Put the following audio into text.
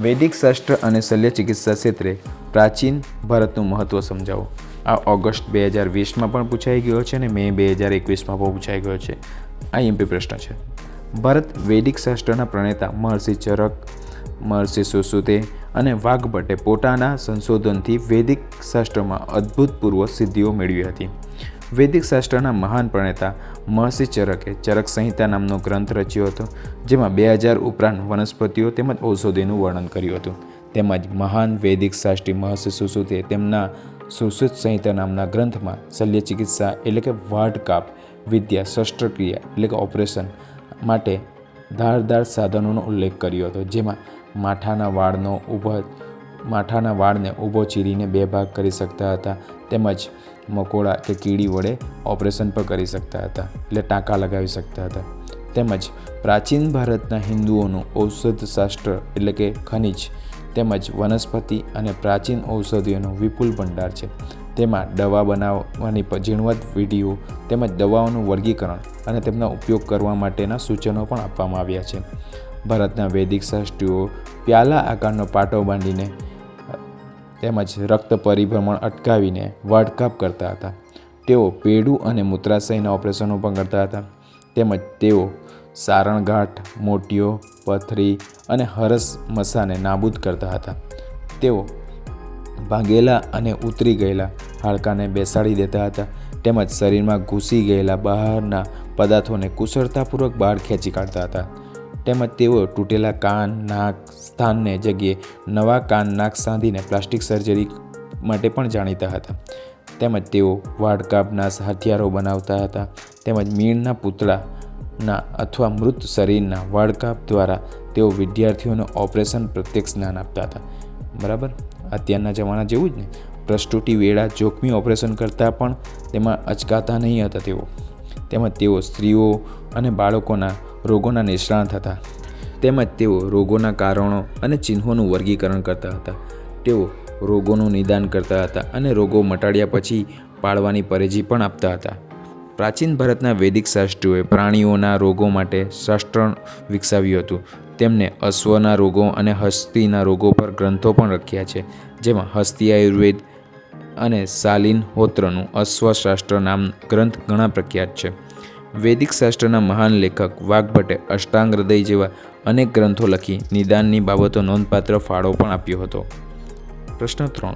વૈદિક શાસ્ત્ર અને શલ્ય ચિકિત્સા ક્ષેત્રે પ્રાચીન ભારતનું મહત્ત્વ સમજાવો. આ ઓગસ્ટ 2020માં પણ પૂછાઈ ગયો છે અને મે 2021માં પણ પૂછાઈ ગયો છે. આ એમપી પ્રશ્ન છે. ભારત વૈદિક શાસ્ત્રના પ્રણેતા મહર્ષિ ચરક, મહર્ષિ સુશ્રુતે અને વાઘભટ્ટે પોતાના સંશોધનથી વૈદિક શાસ્ત્રમાં અભૂતપૂર્વ સિદ્ધિઓ મેળવી હતી. વૈદિક શાસ્ત્રના મહાન પ્રણેતા મહર્ષિ ચરકે ચરક સંહિતા નામનો ગ્રંથ રચ્યો હતો, જેમાં 2000 ઉપરાંત વનસ્પતિઓ તેમજ ઔષધિનું વર્ણન કર્યું હતું. તેમજ મહાન વૈદિક શાસ્ત્રી મહર્ષિ સુશ્રુતે તેમના સુશ્રુત સંહિતા નામના ગ્રંથમાં શલ્ય ચિકિત્સા એટલે કે વાઢકાપ વિદ્યા, શસ્ત્રક્રિયા એટલે કે ઓપરેશન માટે ધારદાર સાધનોનો ઉલ્લેખ કર્યો હતો, જેમાં માથાના વાળને ઊભો ચીરીને 2 ભાગ કરી શકતા હતા, તેમજ મકોડા કે કીડી વડે ઓપરેશન પણ કરી શકતા હતા, એટલે ટાંકા લગાવી શકતા હતા. તેમજ પ્રાચીન ભારતના હિન્દુઓનું ઔષધશાસ્ત્ર એટલે કે ખનિજ તેમજ વનસ્પતિ અને પ્રાચીન ઔષધિઓનો વિપુલ ભંડાર છે. તેમાં દવા બનાવવાની ઝીણવટ વિધિઓ તેમજ દવાઓનું વર્ગીકરણ અને તેમના ઉપયોગ કરવા માટેના સૂચનો પણ આપવામાં આવ્યા છે. ભારતના વૈદિક શાસ્ત્રીઓ પ્યાલા આકારનો પાટો બાંધીને તેમજ રક્ત પરિભ્રમણ અટકાવીને વાઢકાપ કરતા હતા. તેઓ પેડું અને મૂત્રાશયના ઓપરેશનો પણ કરતા હતા. તેમજ તેઓ સારણગાંઠ, મોતિયો, પથરી અને હરસ મસાને નાબૂદ કરતા હતા. તેઓ ભાંગેલા અને ઉતરી ગયેલા હાડકાને બેસાડી દેતા હતા, તેમજ શરીરમાં ઘૂસી ગયેલા બહારના પદાર્થોને કુશળતાપૂર્વક બહાર ખેંચી કાઢતા હતા. તેમજ તેઓ તૂટેલા કાન, નાક સ્થાનને જગ્યાએ નવા કાન, નાક સાંધીને પ્લાસ્ટિક સર્જરી માટે પણ જાણીતા હતા. તેમજ તેઓ વાઢકાપના હથિયારો બનાવતા હતા. તેમજ મીણના પૂતળાના અથવા મૃત શરીરના વાઢકાપ દ્વારા તેઓ વિદ્યાર્થીઓને ઓપરેશન પ્રત્યક્ષ જ્ઞાન આપતા હતા. બરાબર, અત્યારના જમાના જેવું જ ને. પ્રસ્તુતિ વેળા જોખમી ઓપરેશન કરતાં પણ તેમાં અચકાતા નહીં હતા તેઓ. તેમજ તેઓ સ્ત્રીઓ અને બાળકોના રોગોના નિષ્ણાત હતા. તેમજ તેઓ રોગોના કારણો અને ચિહ્નોનું વર્ગીકરણ કરતા હતા. તેઓ રોગોનું નિદાન કરતા હતા અને રોગો મટાડ્યા પછી પાળવાની પરેજી પણ આપતા હતા. પ્રાચીન ભારતના વૈદિક શાસ્ત્રીઓએ પ્રાણીઓના રોગો માટે શાસ્ત્ર વિકસાવ્યું હતું. તેમને અશ્વના રોગો અને હસ્તીના રોગો પર ગ્રંથો પણ લખ્યા છે, જેમાં હસ્તી આયુર્વેદ અને શાલિનહોત્રનું અશ્વશાસ્ત્ર નામ ગ્રંથ ઘણા પ્રખ્યાત છે. વૈદિક શાસ્ત્રના મહાન લેખક વાઘભટ્ટે અષ્ટાંગ હૃદય જેવા અનેક ગ્રંથો લખી નિદાનની બાબતો નોંધપાત્ર ફાળો પણ આપ્યો હતો. પ્રશ્ન 3.